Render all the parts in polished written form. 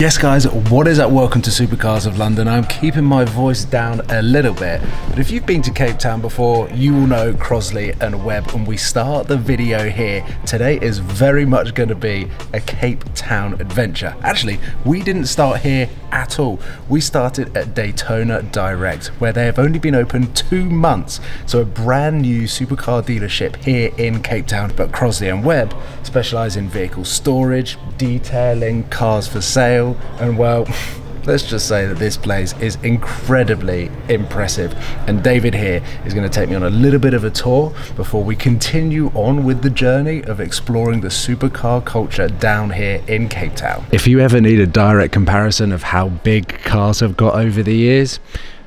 Yes guys, what is up? Welcome to Supercars of London. I'm keeping my voice down a little bit, but if you've been to Cape Town before, you will know Crosley and Webb, and we start the video here. Today is very much going to be a Cape Town adventure. Actually, we didn't start here at all. We started at Daytona Direct, where they have only been open 2 months, so a brand new supercar dealership here in Cape Town. But Crosley and Webb specialise in vehicle storage, detailing, cars for sale, and well, let's just say that this place is incredibly impressive. And David here is going to take me on a little bit of a tour before we continue on with the journey of exploring the supercar culture down here in Cape Town. If you ever need a direct comparison of how big cars have got over the years,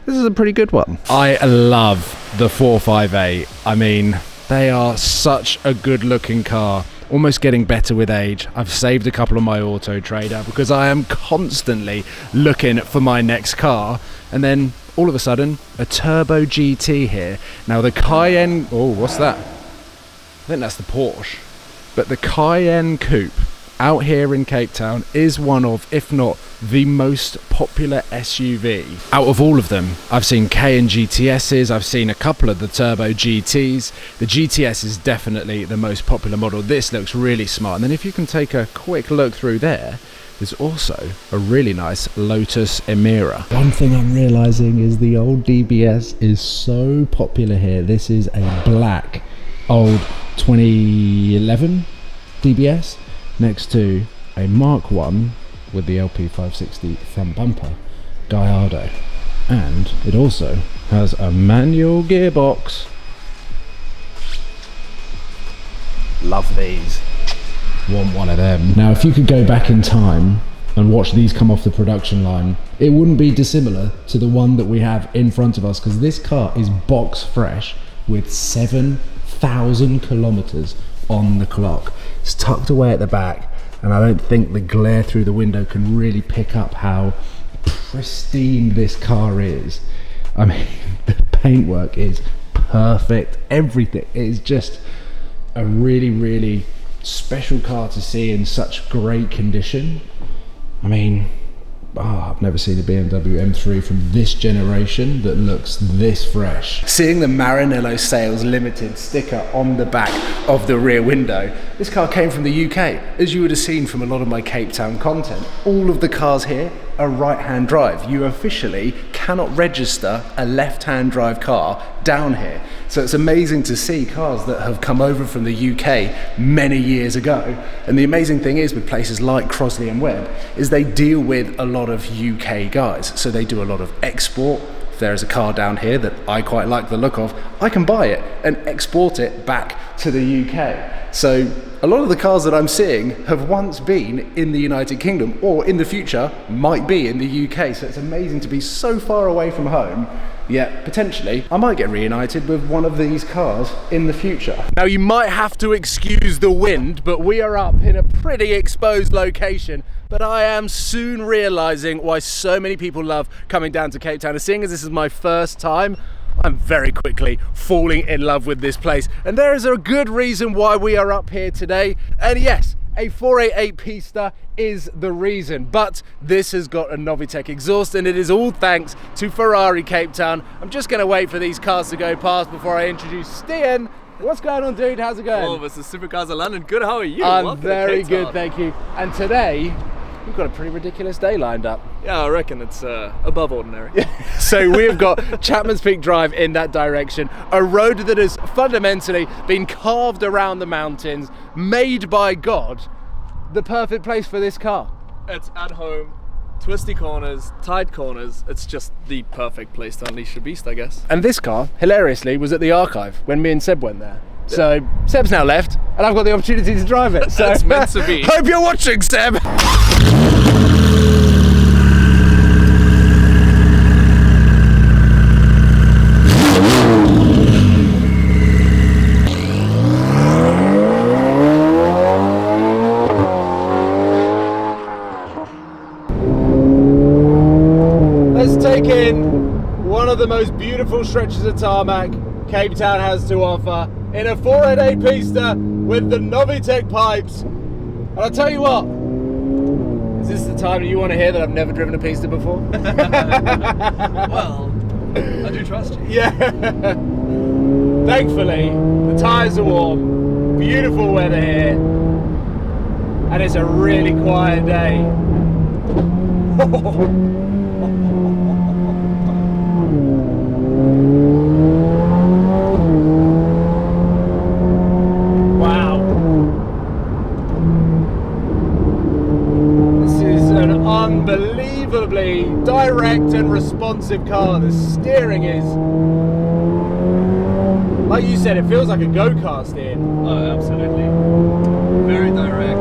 this is a pretty good one. I love the 458. I mean, they are such a good looking car. Almost getting better with age. I've saved a couple on my Auto Trader because I am constantly looking for my next car. And then all of a sudden, a Turbo GT here. Now the Cayenne, oh, what's that? I think that's the Porsche. But the Cayenne Coupe out here in Cape Town is one of, if not the most popular SUV. Out of all of them, I've seen Cayenne GTSs, I've seen a couple of the Turbo GTs. The GTS is definitely the most popular model. This looks really smart. And then if you can take a quick look through there, there's also a really nice Lotus Emira. One thing I'm realizing is the old DBS is so popular here. This is a black old 2011 DBS next to a Mark 1 with the LP560 front bumper Gallardo, and it also has a manual gearbox. Love these. Want one of them. Now if you could go back in time and watch these come off the production line, it wouldn't be dissimilar to the one that we have in front of us, because this car is box fresh with 7,000 kilometers on the clock. It's tucked away at the back, and I don't think the glare through the window can really pick up how pristine this car is. I mean, the paintwork is perfect. Everything is just a really, really special car to see in such great condition. I mean, I've never seen a BMW M3 from this generation that looks this fresh. Seeing the Maranello Sales Limited sticker on the back of the rear window, this car came from the UK. As you would have seen from a lot of my Cape Town content, all of the cars here are right-hand drive. You officially cannot register a left-hand drive car down here. So it's amazing to see cars that have come over from the UK many years ago. And the amazing thing is with places like Crosley and Webb is they deal with a lot of UK guys. So they do a lot of export. If there is a car down here that I quite like the look of, I can buy it and export it back to the UK. So a lot of the cars that I'm seeing have once been in the United Kingdom, or in the future might be in the UK. So it's amazing to be so far away from home, yet potentially I might get reunited with one of these cars in the future. Now you might have to excuse the wind, but we are up in a pretty exposed location. But I am soon realizing why so many people love coming down to Cape Town. And seeing as this is my first time, I'm very quickly falling in love with this place. And there is a good reason why we are up here today. And yes, a 488 Pista is the reason, but this has got a Novitec exhaust, and it is all thanks to Ferrari Cape Town. I'm just going to wait for these cars to go past before I introduce Stian. What's going on, dude? How's it going? Oh, this is Supercars of London. Good, how are you? I'm very good, thank you. And today, we've got a pretty ridiculous day lined up. Yeah, I reckon it's above ordinary. So we've got Chapman's Peak Drive in that direction, a road that has fundamentally been carved around the mountains, made by God, the perfect place for this car. It's at home, twisty corners, tight corners. It's just the perfect place to unleash your beast, I guess. And this car, hilariously, was at the archive when me and Seb went there. So Seb's now left, and I've got the opportunity to drive it. So it's meant to be. Hope you're watching, Seb. Let's take in one of the most beautiful stretches of tarmac Cape Town has to offer in a 488 Pista with the Novitec pipes. And I'll tell you what, Is this the time that you want to hear that I've never driven a Pista before? Well, I do trust you. Yeah. Thankfully, the tyres are warm, beautiful weather here, and it's a really quiet day. Wow. This is an unbelievably direct and responsive car. The steering is, like you said, it feels like a go-kart steer. Oh, absolutely. Very direct.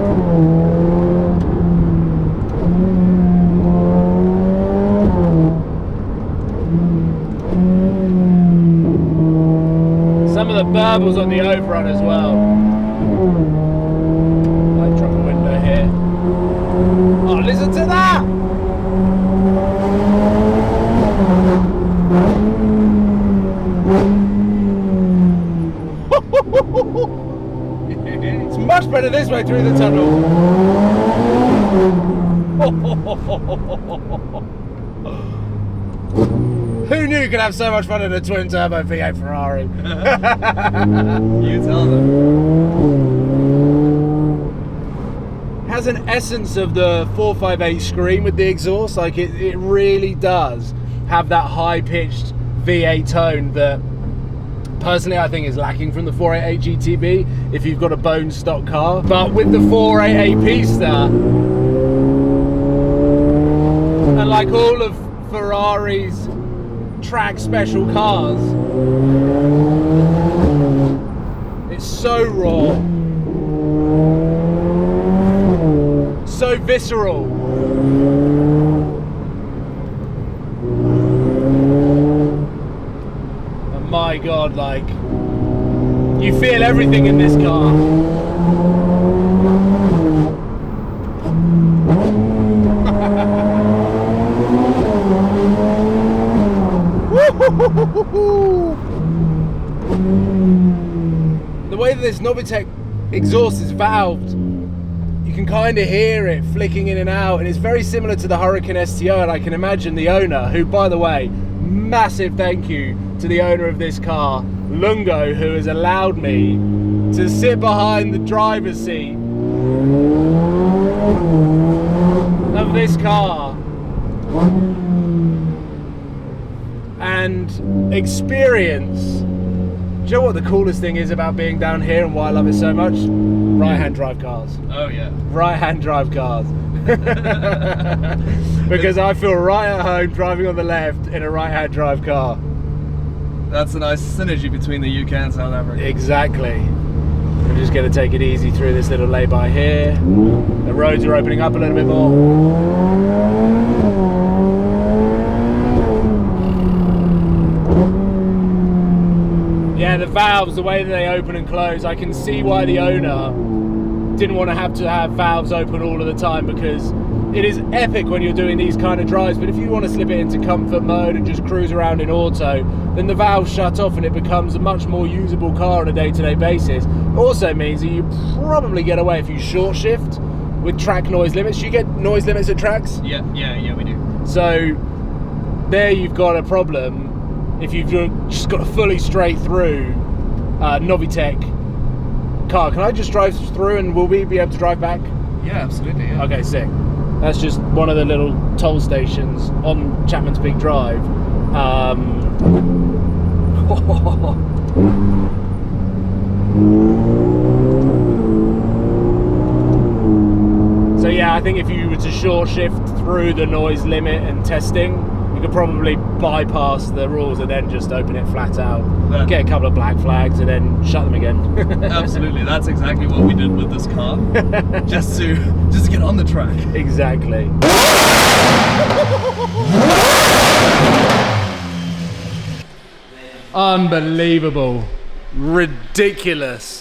Some of the burbles on the overrun as well. Might drop a window here. Oh, listen to that! It's much better this way through the tunnel. Who knew you could have so much fun in a twin turbo V8 Ferrari? You tell them. Has an essence of the 458 Scream with the exhaust. Like it really does have that high-pitched V8 tone that personally I think is lacking from the 488 GTB if you've got a bone stock car. But with the 488 Pista, and like all of Ferrari's track special cars, it's so raw, so visceral. And my God, like, you feel everything in this car. The way that this Novitec exhaust is valved, you can kind of hear it flicking in and out, and it's very similar to the Hurricane STO. And I can imagine the owner, who, by the way, massive thank you to the owner of this car, Lungo, who has allowed me to sit behind the driver's seat of this car and experience. Do you know what the coolest thing is about being down here and why I love it so much? Right-hand drive cars. Oh yeah. Right-hand drive cars. Because I feel right at home driving on the left in a right-hand drive car. That's a nice synergy between the UK and South Africa. Exactly. I'm just going to take it easy through this little lay-by here. The roads are opening up a little bit more. Yeah, the valves, the way that they open and close, I can see why the owner didn't want to have valves open all of the time, because it is epic when you're doing these kind of drives. But if you want to slip it into comfort mode and just cruise around in auto, then the valves shut off and it becomes a much more usable car on a day-to-day basis. Also means that you probably get away if you short shift with track noise limits. You get noise limits at tracks? Yeah, we do. So there you've got a problem if you've just got a fully straight through Novitec car. Can I just drive through and will we be able to drive back? Yeah, absolutely. Yeah. Okay, sick. That's just one of the little toll stations on Chapman's Peak Drive. So yeah, I think if you were to short shift through the noise limit and testing, you could probably bypass the rules and then just open it flat out. Yeah. Get a couple of black flags and then shut them again. Absolutely, that's exactly what we did with this car. just to get on the track. Exactly. Unbelievable. Ridiculous.